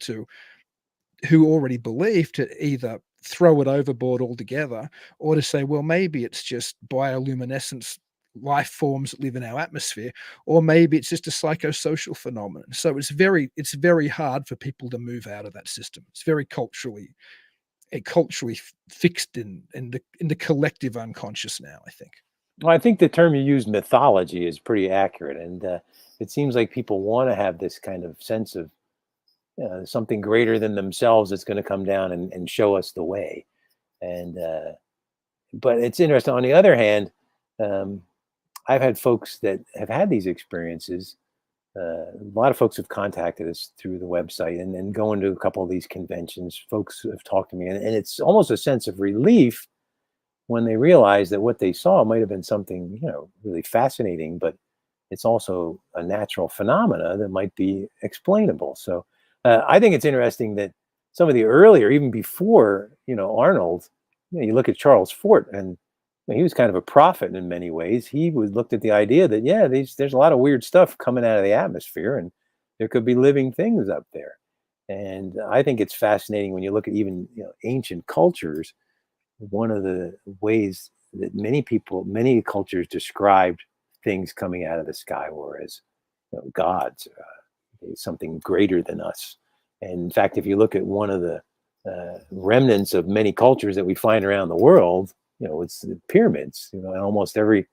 who already believe to either throw it overboard altogether, or to say, well, maybe it's just bioluminescence life forms that live in our atmosphere, or maybe it's just a psychosocial phenomenon. So it's very hard for people to move out of that system. It's very culturally fixed in the collective unconscious now, I think. Well, I think the term you use, mythology, is pretty accurate. And it seems like people want to have this kind of sense of something greater than themselves that's going to come down and show us the way. And but it's interesting. On the other hand, I've had folks that have had these experiences. A lot of folks have contacted us through the website and then going to a couple of these conventions. Folks have talked to me, and it's almost a sense of relief when they realize that what they saw might have been something, really fascinating, but it's also a natural phenomena that might be explainable. So I think it's interesting that some of the earlier, even before, Arnold, you look at Charles Fort, and he was kind of a prophet in many ways. He looked at the idea that, there's a lot of weird stuff coming out of the atmosphere, and there could be living things up there. And I think it's fascinating when you look at even, ancient cultures. One of the ways that many cultures described things coming out of the sky were as gods, something greater than us. And in fact, if you look at one of the remnants of many cultures that we find around the world, it's the pyramids. In almost every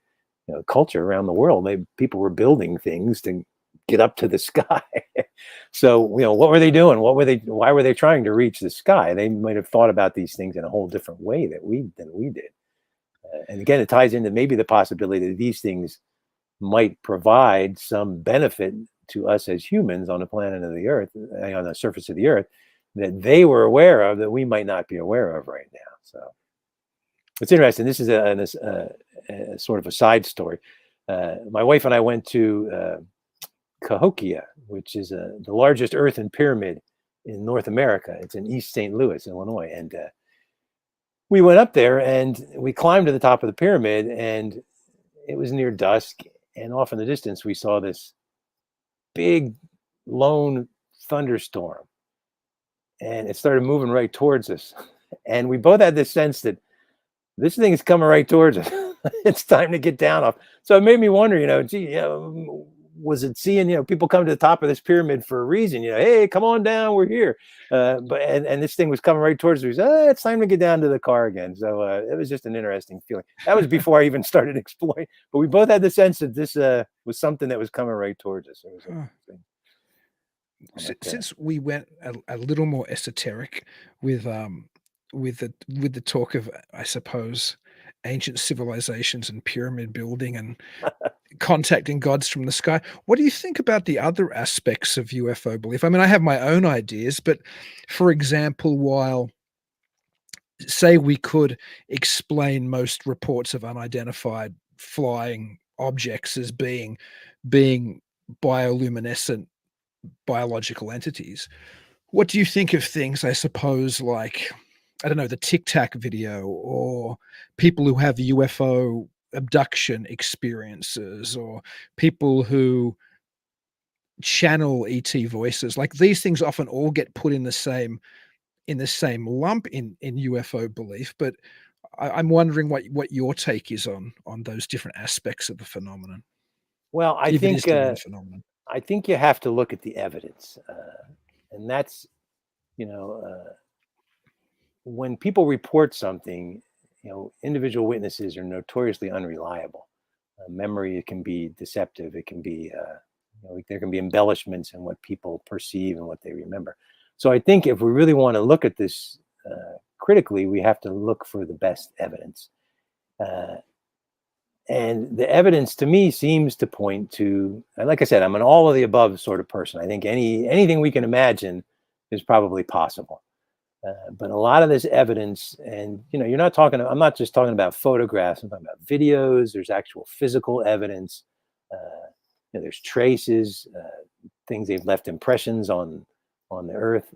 culture around the world, people were building things to get up to the sky. So, what were they doing? Why were they trying to reach the sky? They might have thought about these things in a whole different way than we did. And again, it ties into maybe the possibility that these things might provide some benefit to us as humans on the planet of the Earth, on the surface of the Earth, that they were aware of that we might not be aware of right now. So it's interesting. This is a sort of a side story. My wife and I went to COHOKE, which is the largest earthen pyramid in North America. It's in East St. Louis, Illinois. And we went up there and we climbed to the top of the pyramid, and it was near dusk. And off in the distance, we saw this big lone thunderstorm, and it started moving right towards us. And we both had this sense that this thing is coming right towards us. It's time to get down off. So it made me wonder, was it seeing, people come to the top of this pyramid for a reason, hey, come on down, we're here. But this thing was coming right towards us. We said, it's time to get down to the car again. So it was just an interesting feeling. That was before I even started exploring. But we both had the sense that this was something that was coming right towards us. It was interesting. Since we went a little more esoteric with the talk of, I suppose, ancient civilizations and pyramid building and contacting gods from the sky, what do you think about the other aspects of UFO belief? I mean, I have my own ideas, but for example, while say we could explain most reports of unidentified flying objects as being bioluminescent biological entities. What do you think of things, I suppose, like, I don't know, the Tic Tac video, or people who have UFO abduction experiences, or people who channel ET voices? Like, these things often all get put in the same lump in UFO belief, but I'm wondering what your take is on those different aspects of the phenomenon, Well, if it is to be a phenomenon. I think you have to look at the evidence, and that's, you know, when people report something, individual witnesses are notoriously unreliable. Memory can be deceptive. It can be, there can be embellishments in what people perceive and what they remember. So I think if we really want to look at this critically, we have to look for the best evidence. And the evidence to me seems to point to, and like I said, I'm an all of the above sort of person. I think anything we can imagine is probably possible. But a lot of this evidence, and I'm not just talking about photographs, I'm talking about videos. There's actual physical evidence. There's traces, things they've left impressions on the earth.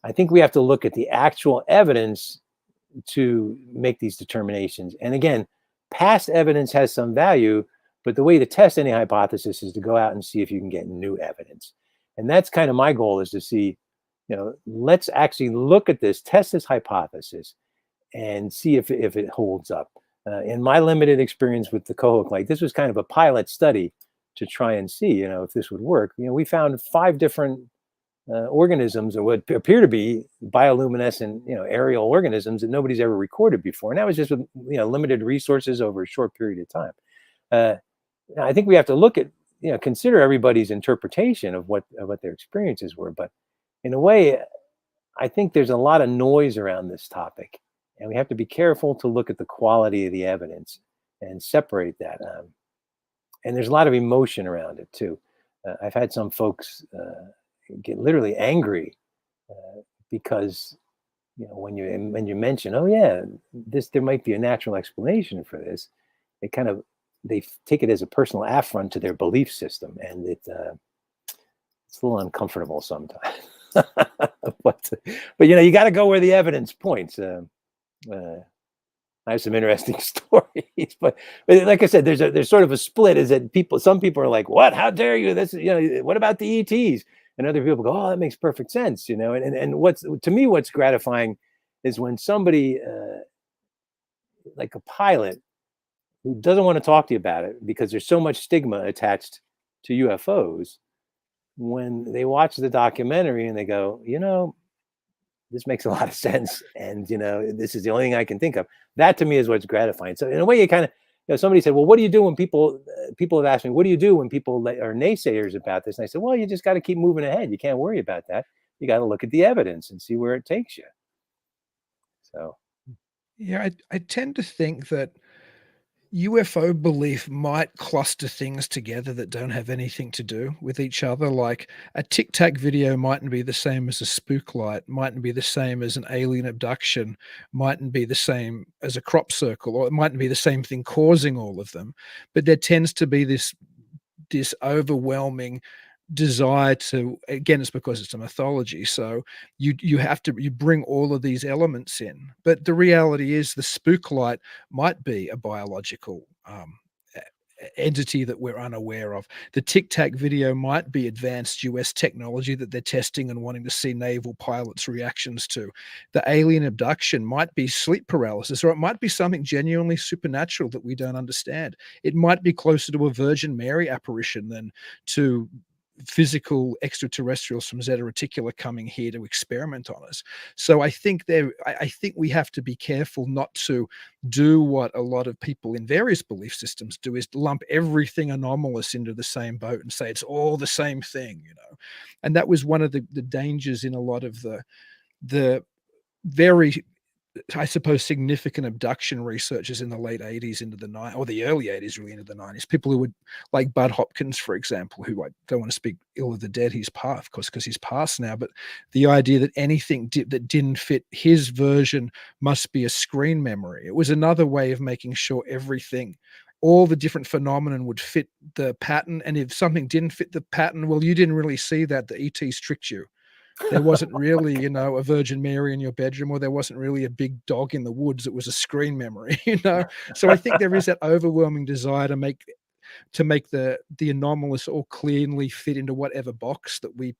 I think we have to look at the actual evidence to make these determinations. And again, past evidence has some value, but the way to test any hypothesis is to go out and see if you can get new evidence. And that's kind of my goal, is to see, let's actually look at this, test this hypothesis, and see if it holds up. In my limited experience with the COHOKE, like, this was kind of a pilot study to try and see, if this would work. We found 5 different organisms, or what appear to be bioluminescent, aerial organisms that nobody's ever recorded before. And that was just with, limited resources over a short period of time. I think we have to look at, consider everybody's interpretation of what their experiences were. But in a way, I think there's a lot of noise around this topic, and we have to be careful to look at the quality of the evidence and separate that. And there's a lot of emotion around it too. I've had some folks get literally angry because when you mention, oh yeah, there might be a natural explanation for this, they take it as a personal affront to their belief system, and it's a little uncomfortable sometimes. but you got to go where the evidence points. I have some interesting stories, but like I said, there's sort of a split. Is that some people are like, what? How dare you? This, what about the ETs? And other people go, oh, that makes perfect sense, And what's gratifying is when somebody like a pilot who doesn't want to talk to you about it because there's so much stigma attached to UFOs, when they watch the documentary and they go, this makes a lot of sense, and this is the only thing I can think of. That to me is what's gratifying. So in a way, you kind of, somebody said, well, what do you do when people have asked me, what do you do when people are naysayers about this? And I said, well, you just got to keep moving ahead. You can't worry about that. You got to look at the evidence and see where it takes you. So, yeah, I tend to think that UFO belief might cluster things together that don't have anything to do with each other. Like, a Tic Tac video mightn't be the same as a spook light, mightn't be the same as an alien abduction, mightn't be the same as a crop circle, or it mightn't be the same thing causing all of them. But there tends to be this overwhelming desire to, again, it's because it's a mythology, so you bring all of these elements in. But the reality is, the spook light might be a biological entity that we're unaware of. The Tic Tac video might be advanced US technology that they're testing and wanting to see naval pilots' reactions to. The alien abduction might be sleep paralysis, or it might be something genuinely supernatural that we don't understand. It might be closer to a Virgin Mary apparition than to physical extraterrestrials from Zeta Reticula coming here to experiment on us. So I think we have to be careful not to do what a lot of people in various belief systems do, is lump everything anomalous into the same boat and say it's all the same thing, And that was one of the dangers in a lot of the very I suppose, significant abduction researchers in the late 80s into the 90s, or the early 80s, really into the 90s. People who would, like Bud Hopkins, for example, who, I don't want to speak ill of the dead, he's passed, of course, because he's passed now. But the idea that anything that didn't fit his version must be a screen memory. It was another way of making sure everything, all the different phenomenon would fit the pattern. And if something didn't fit the pattern, well, you didn't really see that. The ETs tricked you. There wasn't really, you know, a Virgin Mary in your bedroom, or there wasn't really a big dog in the woods. It was a screen memory, you know. So I think there is that overwhelming desire to make the anomalous all cleanly fit into whatever box that we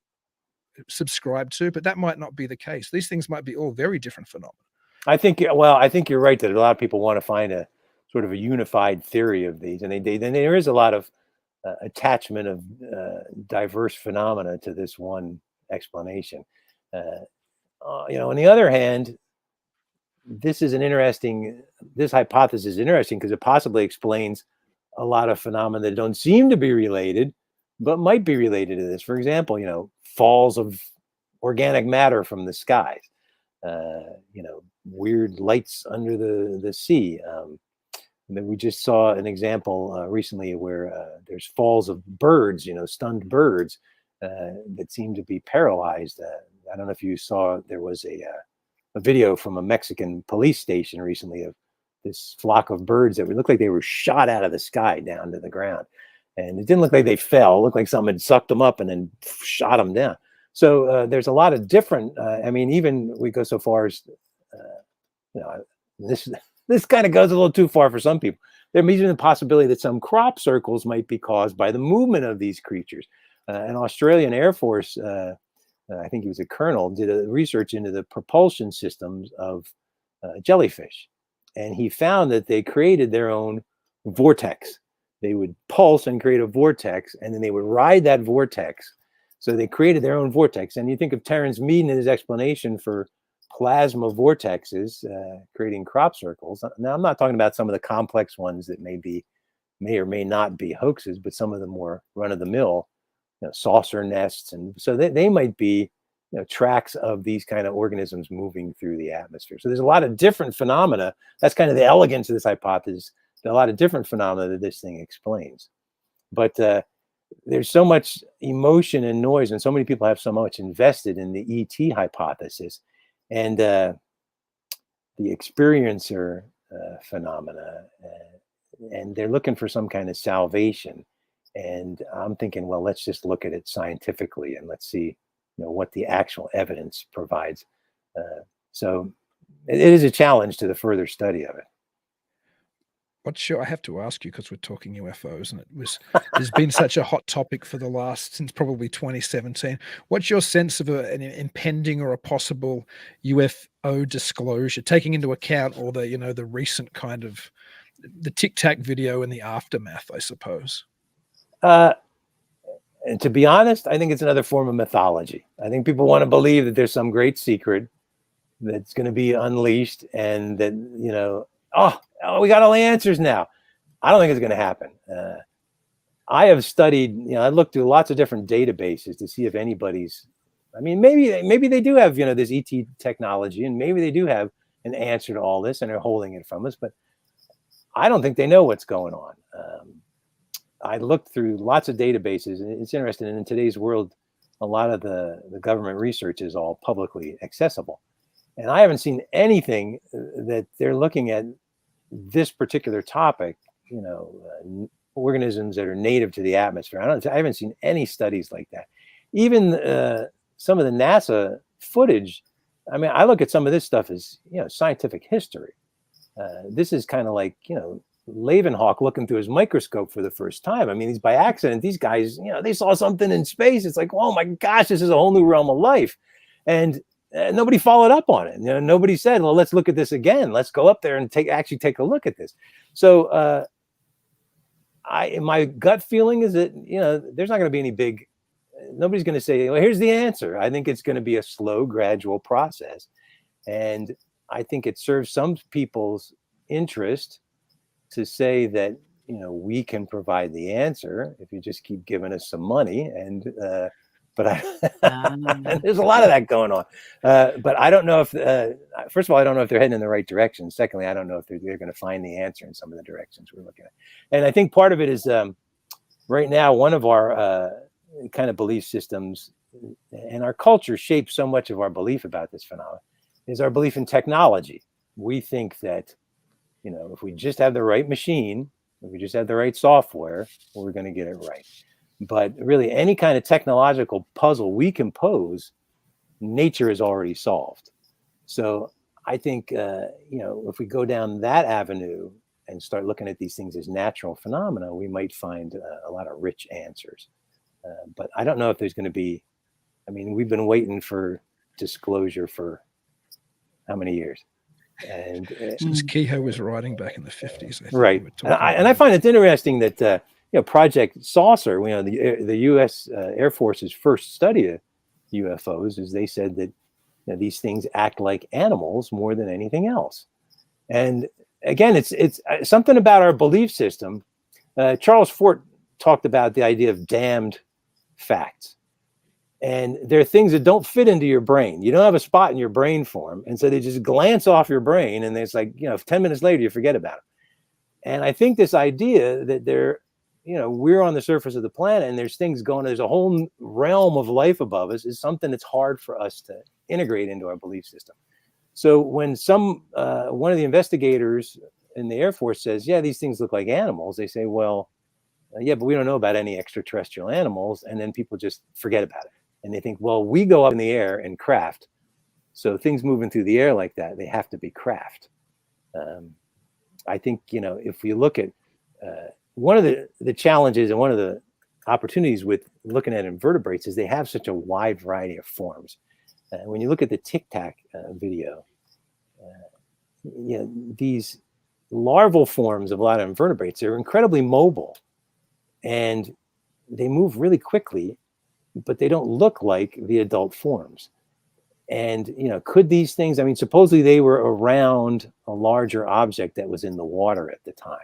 subscribe to, but that might not be the case. These things might be all very different phenomena. I think you're right that a lot of people want to find a sort of a unified theory of these, and then there is a lot of attachment of diverse phenomena to this one explanation. You know, on the other hand, this hypothesis is interesting because it possibly explains a lot of phenomena that don't seem to be related, but might be related to this. For example, you know, falls of organic matter from the skies, you know, weird lights under the sea. And then we just saw an example recently where there's falls of birds, you know, stunned birds that seem to be paralyzed. I don't know if you saw, there was a video from a Mexican police station recently of this flock of birds that looked like they were shot out of the sky down to the ground. And it didn't look like they fell. It looked like something had sucked them up and then shot them down. So there's a lot of different, I mean, even we go so far as, you know, this kind of goes a little too far for some people. There may be the possibility that some crop circles might be caused by the movement of these creatures. An Australian Air Force, I think he was a colonel, did a research into the propulsion systems of jellyfish. And he found that they created their own vortex. They would pulse and create a vortex, and then they would ride that vortex. So they created their own vortex. And you think of Terence Mead and his explanation for plasma vortexes creating crop circles. Now, I'm not talking about some of the complex ones that may or may not be hoaxes, but some of the more run-of-the-mill, you know, saucer nests. And so they might be, you know, tracks of these kind of organisms moving through the atmosphere. So there's a lot of different phenomena. That's kind of the elegance of this hypothesis. There are a lot of different phenomena that this thing explains. But there's so much emotion and noise, and so many people have so much invested in the ET hypothesis and the experiencer phenomena, and they're looking for some kind of salvation. And I'm thinking, well, let's just look at it scientifically and let's see, you know, what the actual evidence provides. So it is a challenge to the further study of it. I have to ask you, because we're talking UFOs, and there's been such a hot topic since probably 2017. What's your sense of an impending or a possible UFO disclosure, taking into account all the, you know, the recent kind of the Tic Tac video and the aftermath, I suppose? And to be honest, I think it's another form of mythology. I think people want to believe that there's some great secret that's going to be unleashed, and that, you know, oh, we got all the answers now. I don't think it's going to happen. I have studied, you know, I looked through lots of different databases to see if anybody's, I mean, maybe they do have, you know, this ET technology, and maybe they do have an answer to all this and they're holding it from us, but I don't think they know what's going on. I looked through lots of databases, and it's interesting. In today's world, a lot of the government research is all publicly accessible. And I haven't seen anything that they're looking at this particular topic, you know, organisms that are native to the atmosphere. I haven't seen any studies like that. Even some of the NASA footage, I mean, I look at some of this stuff as, you know, scientific history. This is kind of like, you know, Leeuwenhoek looking through his microscope for the first time. I mean, he's by accident. These guys, you know, they saw something in space. It's like, oh my gosh, this is a whole new realm of life. And nobody followed up on it. You know, nobody said, well, let's look at this again. Let's go up there and actually take a look at this. So my gut feeling is that, you know, there's not going to be any big, nobody's going to say, well, here's the answer. I think it's going to be a slow, gradual process. And I think it serves some people's interest to say that, you know, we can provide the answer if you just keep giving us some money and but there's a lot of that going on. But I don't know if, first of all, I don't know if they're heading in the right direction. Secondly, I don't know if they're going to find the answer in some of the directions we're looking at. And I think part of it is right now, one of our kind of belief systems and our culture shapes so much of our belief about this phenomenon is our belief in technology. We think that, you know, if we just have the right machine, if we just have the right software, we're going to get it right. But really, any kind of technological puzzle we can pose, nature is already solved. So I think, you know, if we go down that avenue and start looking at these things as natural phenomena, we might find a lot of rich answers. But I don't know if there's going to be, I mean, we've been waiting for disclosure for how many years? And since Kehoe was writing back in the 50s, right? And I find it's interesting that you know, Project Saucer, you know, the U.S. Air Force's first study of UFOs is they said that, you know, these things act like animals more than anything else. And again, it's something about our belief system. Charles Fort talked about the idea of damned facts. And there are things that don't fit into your brain. You don't have a spot in your brain for them. And so they just glance off your brain, and it's like, you know, 10 minutes later, you forget about it. And I think this idea that you know, we're on the surface of the planet and there's things going on, there's a whole realm of life above us, is something that's hard for us to integrate into our belief system. So when one of the investigators in the Air Force says, yeah, these things look like animals, they say, well, yeah, but we don't know about any extraterrestrial animals. And then people just forget about it. And they think, well, we go up in the air and craft. So things moving through the air like that, they have to be craft. I think, you know, if we look at one of the challenges and one of the opportunities with looking at invertebrates is they have such a wide variety of forms. When you look at the Tic Tac video, you know, these larval forms of a lot of invertebrates are incredibly mobile and they move really quickly, but they don't look like the adult forms. And, you know, could these things, I mean, supposedly they were around a larger object that was in the water at the time.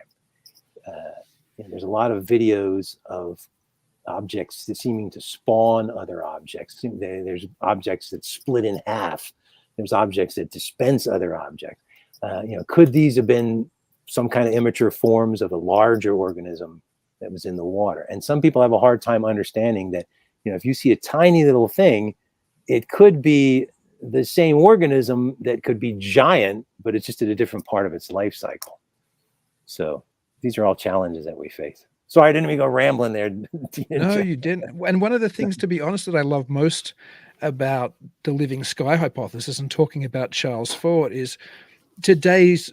And there's a lot of videos of objects that seeming to spawn other objects. There's objects that split in half. There's objects that dispense other objects. You know, could these have been some kind of immature forms of a larger organism that was in the water? And some people have a hard time understanding that, you know, if you see a tiny little thing, it could be the same organism that could be giant, but it's just at a different part of its life cycle. So these are all challenges that we face. Sorry, I didn't even go rambling there. No, you didn't. And one of the things, to be honest, that I love most about the living sky hypothesis and talking about Charles Fort is today's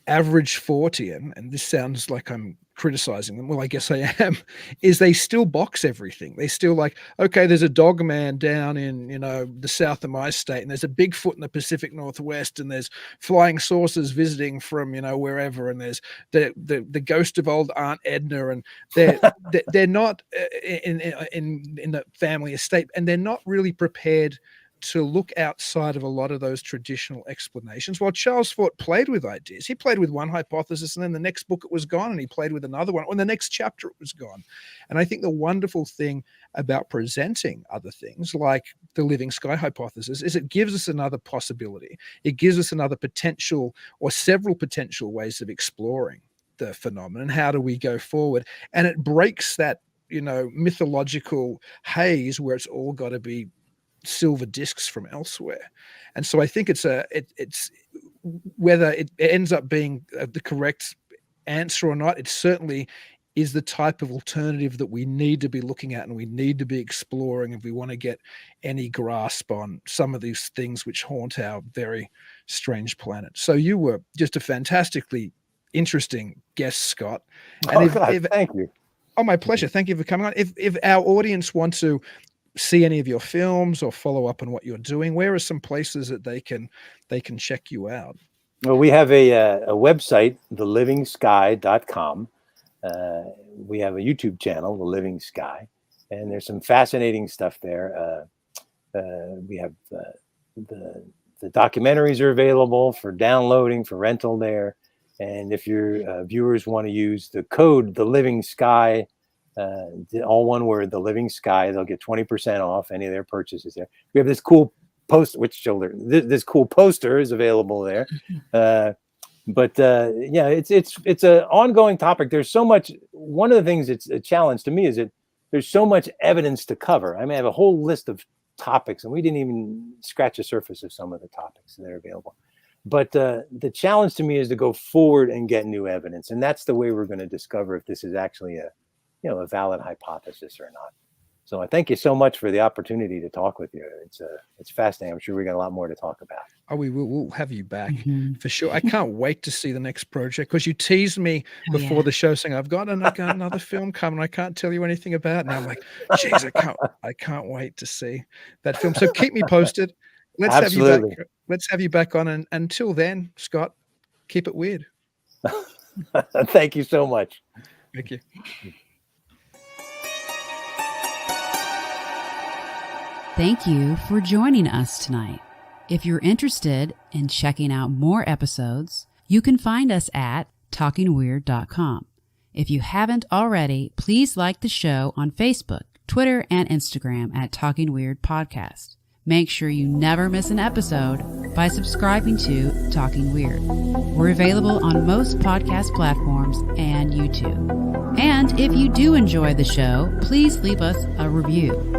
average 40, and this sounds like I'm criticizing them, well, I guess I am, is they still box everything. They still like, okay, there's a dog man down in, you know, the south of my state, and there's a Bigfoot in the Pacific Northwest, and there's flying saucers visiting from, you know, wherever, and there's the ghost of old Aunt Edna, and they're not in the family estate, and they're not really prepared to look outside of a lot of those traditional explanations. While Charles Fort played with ideas, he played with one hypothesis, and then the next book it was gone, and he played with another one, and the next chapter it was gone. And I think the wonderful thing about presenting other things like the living sky hypothesis is it gives us another possibility. It gives us another potential or several potential ways of exploring the phenomenon. How do we go forward? And it breaks that, you know, mythological haze where it's all got to be silver discs from elsewhere. And so I think it's whether it ends up being the correct answer or not, it certainly is the type of alternative that we need to be looking at and we need to be exploring if we want to get any grasp on some of these things which haunt our very strange planet. So you were just a fantastically interesting guest, Scott. And thank you. Oh, my pleasure. Thank you for coming on. If our audience want to see any of your films or follow up on what you're doing, where are some places that they can check you out? Well, we have a website, thelivingsky.com. We have a YouTube channel, The Living Sky, and there's some fascinating stuff there. We have the documentaries are available for downloading, for rental there. And if your viewers want to use the code, The Living Sky all one word, The Living Sky. They'll get 20% off any of their purchases there. We have this cool poster, this cool poster is available there. Yeah, it's an ongoing topic. There's so much. One of the things that's a challenge to me is that there's so much evidence to cover. I mean, I have a whole list of topics, and we didn't even scratch the surface of some of the topics that are available. But the challenge to me is to go forward and get new evidence, and that's the way we're going to discover if this is actually a valid hypothesis or not. So I thank you so much for the opportunity to talk with you. It's fascinating. I'm sure we got a lot more to talk about. Oh, we'll have you back for sure. I can't wait to see the next project, because you teased me before the show saying I've got another film coming. I can't tell you anything about it. And I'm like, geez, I can't wait to see that film. So keep me posted. Let's Absolutely. have you back. Let's have you back on. And until then, Scott, keep it weird. Thank you so much. Thank you. Thank you for joining us tonight. If you're interested in checking out more episodes, you can find us at talkingweird.com. If you haven't already, please like the show on Facebook, Twitter, and Instagram at Talking Weird Podcast. Make sure you never miss an episode by subscribing to Talking Weird. We're available on most podcast platforms and YouTube. And if you do enjoy the show, please leave us a review.